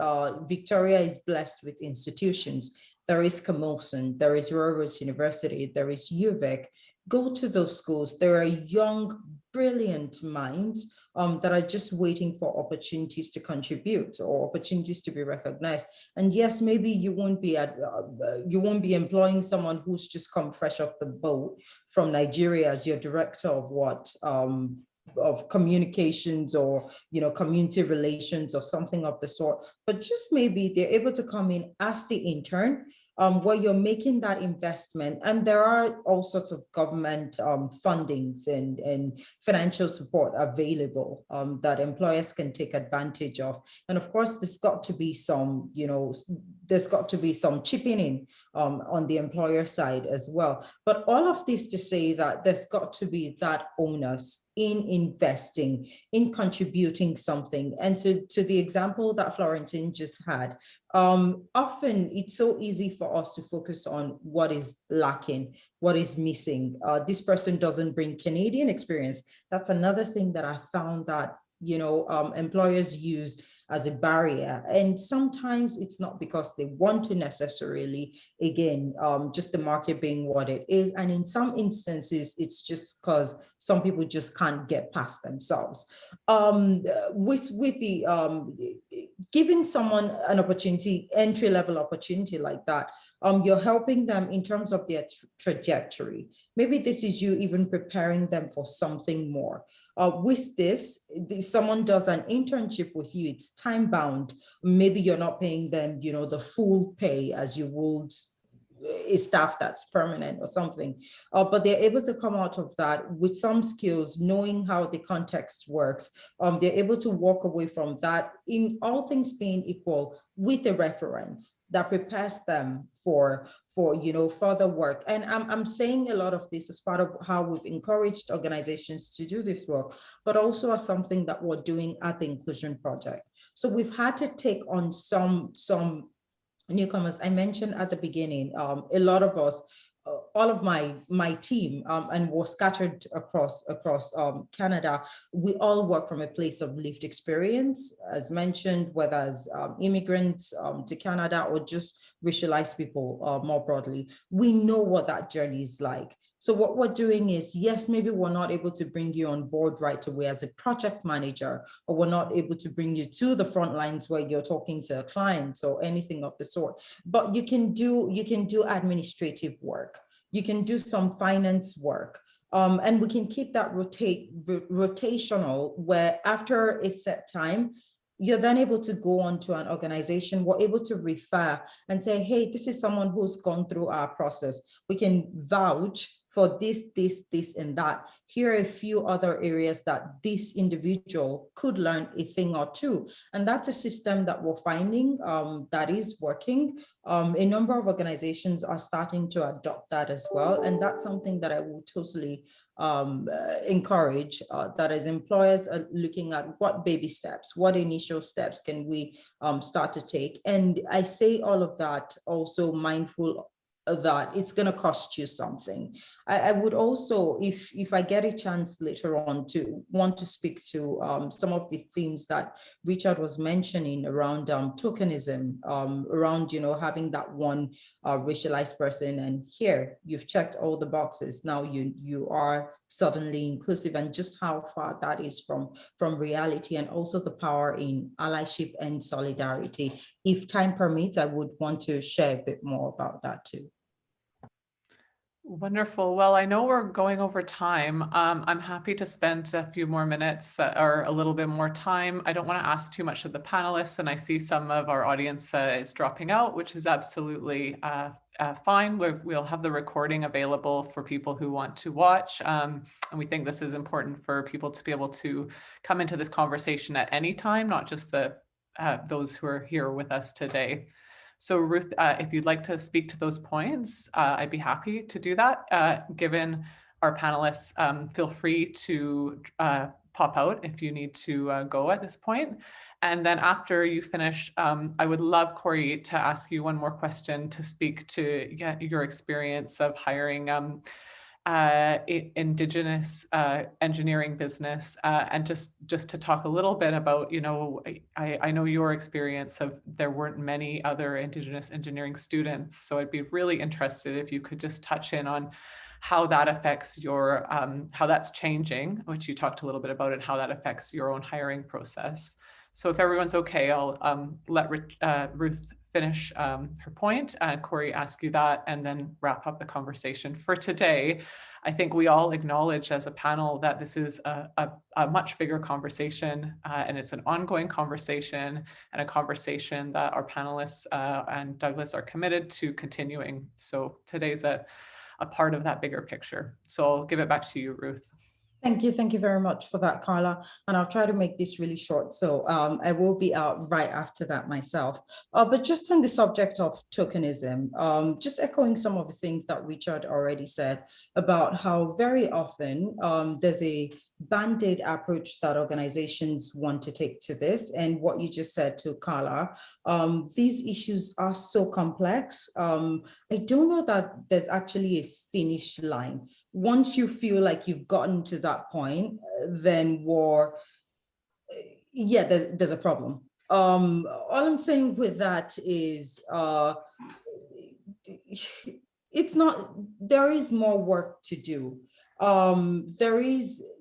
Victoria is blessed with institutions. There is Camosun, there is Royal Roads University, there is UVic. Go to those schools. There are young, brilliant minds that are just waiting for opportunities to contribute or opportunities to be recognized. And yes, maybe you won't be employing someone who's just come fresh off the boat from Nigeria as your director of communications or, you know, community relations or something of the sort, but just maybe they're able to come in as the intern where you're making that investment. And there are all sorts of government fundings and financial support available that employers can take advantage of. And of course, there's got to be some, you know, there's got to be some chipping in on the employer side as well. But all of this to say that there's got to be that onus in investing, in contributing something. And to the example that Florentien just had, often it's so easy for us to focus on what is lacking, what is missing. This person doesn't bring Canadian experience. That's another thing that I found that, you know, employers use as a barrier. And sometimes it's not because they want to necessarily, again, just the market being what it is. And in some instances, it's just because some people just can't get past themselves. With the giving someone an opportunity, entry-level opportunity like that, you're helping them in terms of their trajectory. Maybe this is you even preparing them for something more. With this, someone does an internship with you, it's time bound. Maybe you're not paying them, you know, the full pay as you would a staff that's permanent or something, but they're able to come out of that with some skills, knowing how the context works. They're able to walk away from that, in all things being equal, with a reference that prepares them for you know, further work. And I'm saying a lot of this as part of how we've encouraged organizations to do this work, but also as something that we're doing at the Inclusion Project. So we've had to take on some newcomers. I mentioned at the beginning, a lot of us all of my team, and was scattered across Canada, we all work from a place of lived experience, as mentioned, whether as immigrants to Canada or just racialized people more broadly. We know what that journey is like. So what we're doing is, yes, maybe we're not able to bring you on board right away as a project manager, or we're not able to bring you to the front lines where you're talking to clients or anything of the sort, but you can do administrative work. You can do some finance work. And we can keep that rotational, where after a set time, you're then able to go on to an organization, we're able to refer and say, hey, this is someone who's gone through our process. We can vouch for this, and that. Here are a few other areas that this individual could learn a thing or two. And that's a system that we're finding that is working. A number of organizations are starting to adopt that as well. And that's something that I will totally encourage, that as employers are looking at what baby steps, what initial steps can we start to take. And I say all of that also mindful that it's going to cost you something. I would also, if I get a chance later on, to want to speak to some of the themes that Richard was mentioning around tokenism, around, you know, having that one racialized person, and here you've checked all the boxes. Now you are suddenly inclusive, and just how far that is from reality, and also the power in allyship and solidarity. If time permits, I would want to share a bit more about that too. Wonderful. Well, I know we're going over time. I'm happy to spend a few more minutes or a little bit more time. I don't want to ask too much of the panelists, and I see some of our audience is dropping out, which is absolutely fine. We'll have the recording available for people who want to watch. And we think this is important for people to be able to come into this conversation at any time, not just those who are here with us today. So Ruth, if you'd like to speak to those points, I'd be happy to do that. Given our panelists, feel free to pop out if you need to go at this point. And then after you finish, I would love, Corey, to ask you one more question to speak to your experience of hiring Indigenous engineering business, and just to talk a little bit about, you know, I know your experience of there weren't many other Indigenous engineering students, so I'd be really interested if you could just touch in on how that affects your, how that's changing, which you talked a little bit about, and how that affects your own hiring process. So if everyone's okay, I'll let Ruth finish her point, Corey ask you that, and then wrap up the conversation for today. I think we all acknowledge as a panel that this is a much bigger conversation, and it's an ongoing conversation, and a conversation that our panelists and Douglas are committed to continuing. So today's a part of that bigger picture. So I'll give it back to you, Ruth. Thank you very much for that, Carla. And I'll try to make this really short. So I will be out right after that myself. But just on the subject of tokenism, just echoing some of the things that Richard already said about how very often there's a band-aid approach that organizations want to take to this. And what you just said to Carla, these issues are so complex. I don't know that there's actually a finish line. Once you feel like you've gotten to that point, then there's a problem. All I'm saying with that is there is more work to do.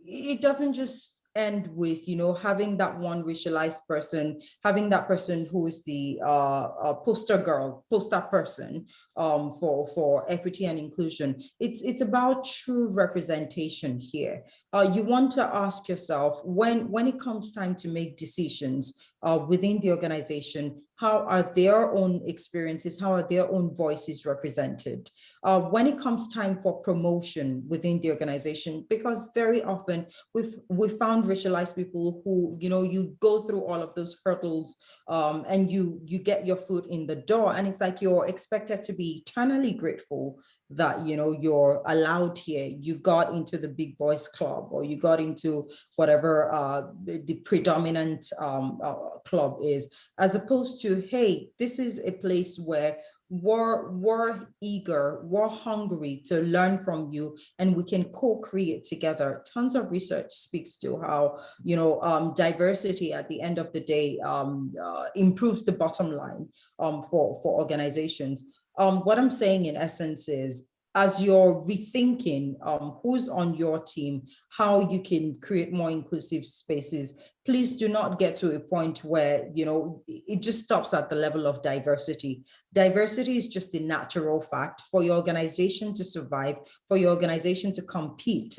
It doesn't just end with, you know, having that one racialized person, having that person who is the poster person for equity and inclusion. It's about true representation here. You want to ask yourself, when it comes time to make decisions within the organization, how are their own experiences, how are their own voices represented? When it comes time for promotion within the organization, because very often we've found racialized people who, you know, you go through all of those hurdles and you get your foot in the door, and it's like you're expected to be eternally grateful that, you know, you're allowed here, you got into the big boys club, or you got into whatever the predominant club is, as opposed to, hey, this is a place where we're eager, we're hungry to learn from you, and we can co-create together. Tons of research speaks to how, diversity at the end of the day improves the bottom line for organizations. What I'm saying in essence is, as you're rethinking who's on your team, how you can create more inclusive spaces, please do not get to a point where, it just stops at the level of diversity. Diversity is just a natural fact for your organization to survive, for your organization to compete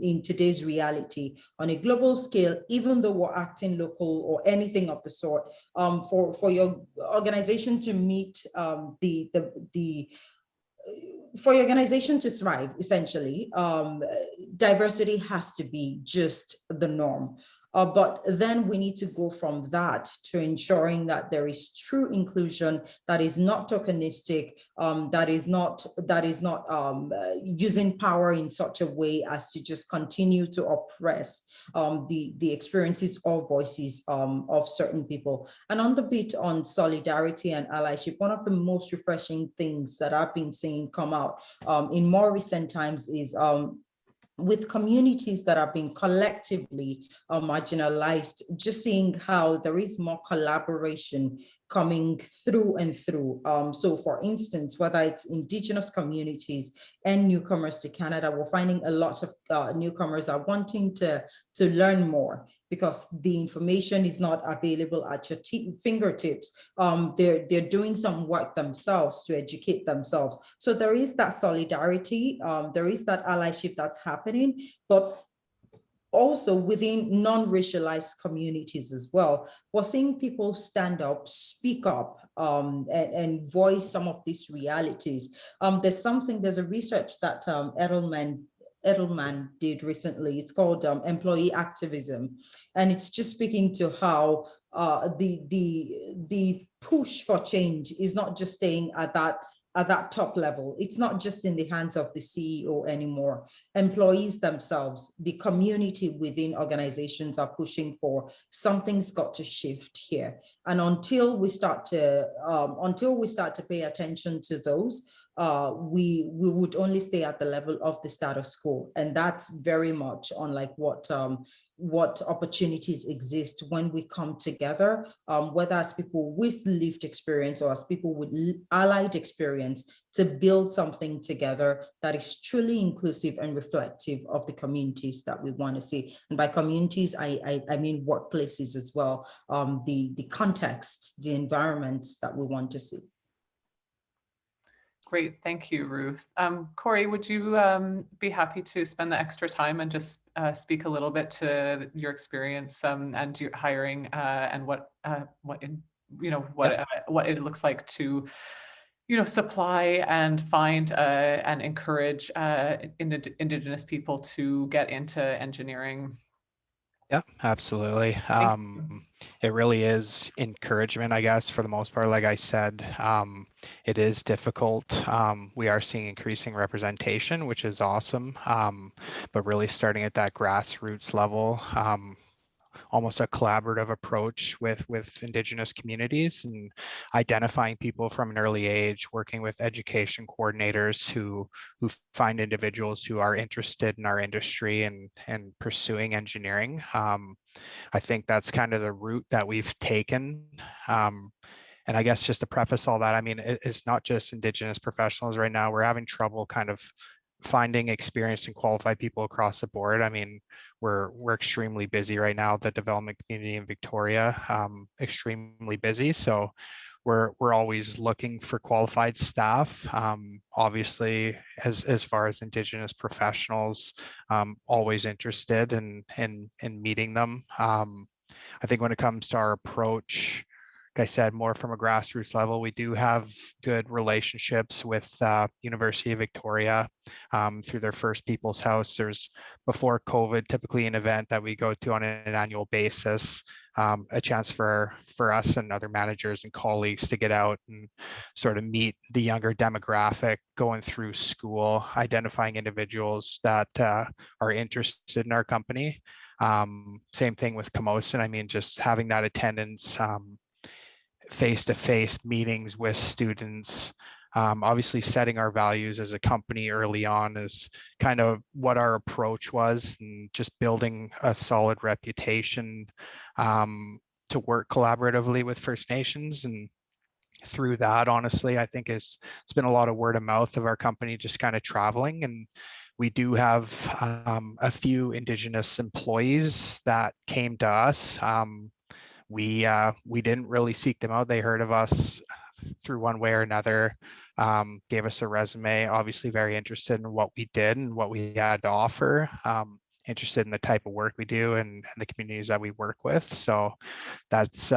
in today's reality on a global scale, even though we're acting local or anything of the sort, for your organization to meet for your organization to thrive, essentially, diversity has to be just the norm. But then we need to go from that to ensuring that there is true inclusion that is not tokenistic, that is not using power in such a way as to just continue to oppress the experiences or voices of certain people. And on the bit on solidarity and allyship, one of the most refreshing things that I've been seeing come out in more recent times is with communities that are being collectively marginalized, just seeing how there is more collaboration coming through and through. So for instance, whether it's Indigenous communities and newcomers to Canada, we're finding a lot of newcomers are wanting to learn more because the information is not available at your fingertips. They're doing some work themselves to educate themselves. So there is that solidarity, there is that allyship that's happening, but also within non-racialized communities as well. We're seeing people stand up, speak up, and voice some of these realities. There's a research that Edelman did recently. It's called employee activism, and it's just speaking to how the push for change is not just staying at that top level. It's not just in the hands of the CEO anymore. Employees themselves, the community within organizations are pushing for something's got to shift here. And until we start to pay attention to those, we would only stay at the level of the status quo. And that's very much unlike what opportunities exist when we come together, whether as people with lived experience or as people with allied experience, to build something together that is truly inclusive and reflective of the communities that we want to see. And by communities, I mean workplaces as well, the contexts, the environments that we want to see. Great, thank you, Ruth. Corey, would you be happy to spend the extra time and just speak a little bit to your experience and your hiring and what it looks like to supply and find and encourage Indigenous people to get into engineering? Yeah, absolutely. It really is encouragement, I guess, for the most part. Like I said, it is difficult. We are seeing increasing representation, which is awesome, but really starting at that grassroots level, almost a collaborative approach with Indigenous communities and identifying people from an early age, working with education coordinators who find individuals who are interested in our industry and pursuing engineering. I think that's kind of the route that we've taken. And I guess just to preface all that, I mean, it's not just Indigenous professionals right now. We're having trouble kind of finding experienced and qualified people across the board. I mean, we're extremely busy right now. The development community in Victoria, extremely busy. So we're always looking for qualified staff. Obviously, as far as Indigenous professionals, always interested in meeting them. I think when it comes to our approach, like I said, more from a grassroots level, we do have good relationships with University of Victoria through their First People's House. There's, before COVID, typically an event that we go to on an annual basis, a chance for us and other managers and colleagues to get out and sort of meet the younger demographic going through school, identifying individuals that are interested in our company. Same thing with Camosun. I mean, just having that attendance face-to-face meetings with students. Obviously setting our values as a company early on is kind of what our approach was, and just building a solid reputation to work collaboratively with First Nations. And through that, honestly, I think it's been a lot of word of mouth of our company just kind of traveling. And we do have a few Indigenous employees that came to us. We didn't really seek them out. They heard of us through one way or another, gave us a resume, obviously very interested in what we did and what we had to offer, interested in the type of work we do and the communities that we work with. So that's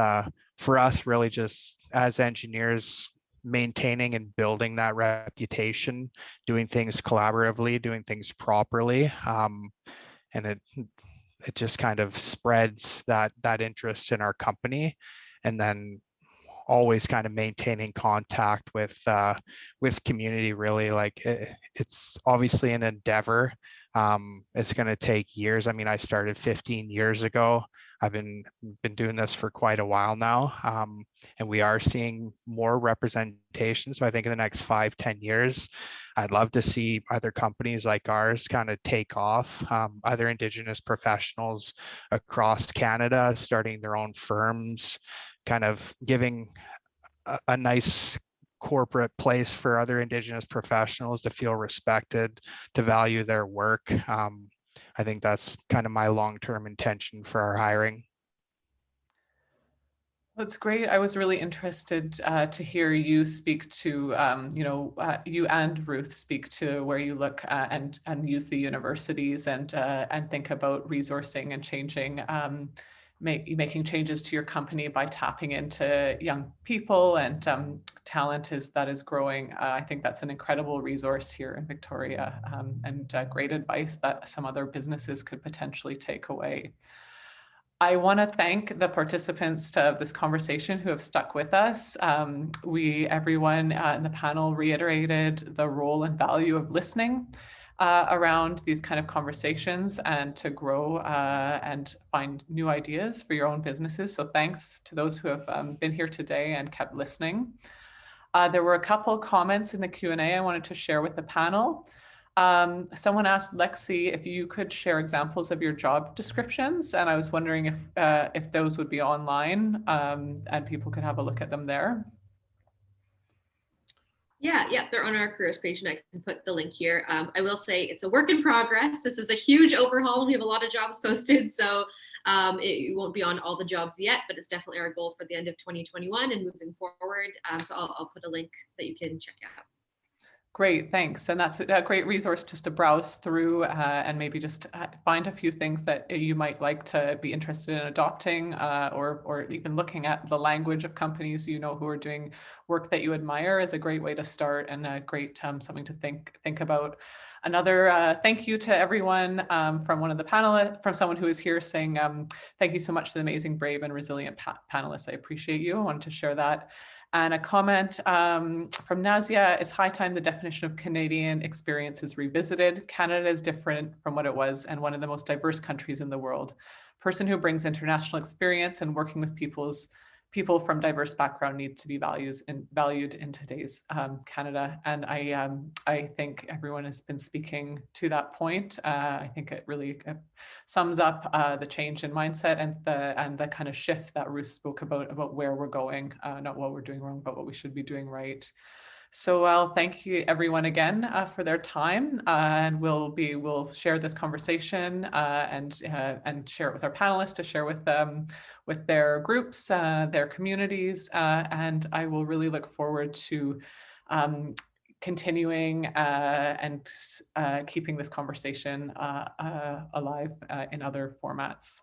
for us really just as engineers, maintaining and building that reputation, doing things collaboratively, doing things properly. And it just kind of spreads that interest in our company. And then always kind of maintaining contact with community, really. Like it's obviously an endeavor. It's going to take years. I mean, I started 15 years ago. I've been doing this for quite a while now, and we are seeing more representation. So I think in the next 5-10 years, I'd love to see other companies like ours kind of take off, other Indigenous professionals across Canada starting their own firms, kind of giving a nice corporate place for other Indigenous professionals to feel respected, to value their work. I think that's kind of my long-term intention for our hiring. That's great. I was really interested to hear you speak to, you and Ruth speak to where you look and use the universities and think about resourcing and changing, making changes to your company by tapping into young people and talent that is growing. I think that's an incredible resource here in Victoria, and great advice that some other businesses could potentially take away. I want to thank the participants of this conversation who have stuck with us. Everyone in the panel reiterated the role and value of listening around these kind of conversations and to grow and find new ideas for your own businesses. So thanks to those who have been here today and kept listening. There were a couple comments in the Q&A I wanted to share with the panel. Someone asked Lexi if you could share examples of your job descriptions, and I was wondering if those would be online and people could have a look at them there. Yeah, they're on our careers page, and I can put the link here. I will say it's a work in progress. This is a huge overhaul. We have a lot of jobs posted, so it won't be on all the jobs yet, but it's definitely our goal for the end of 2021 and moving forward. So I'll put a link that you can check out. Great, thanks. And that's a great resource just to browse through and maybe just find a few things that you might like to be interested in adopting or even looking at the language of companies who are doing work that you admire is a great way to start and a great something to think about. Another thank you to everyone from one of the panelists, from someone who is here saying thank you so much to the amazing, brave and resilient panelists. I appreciate you. I wanted to share that. And a comment from Nazia, it's high time the definition of Canadian experience is revisited. Canada is different from what it was and one of the most diverse countries in the world. Person who brings international experience and working with people from diverse background needs to be valued in today's Canada. And I think everyone has been speaking to that point. I think it really sums up the change in mindset and the kind of shift that Ruth spoke about where we're going, not what we're doing wrong, but what we should be doing right. So I'll thank you everyone again for their time, and we'll share this conversation and share it with our panelists to share with their groups, their communities, and I will really look forward to continuing and keeping this conversation alive in other formats.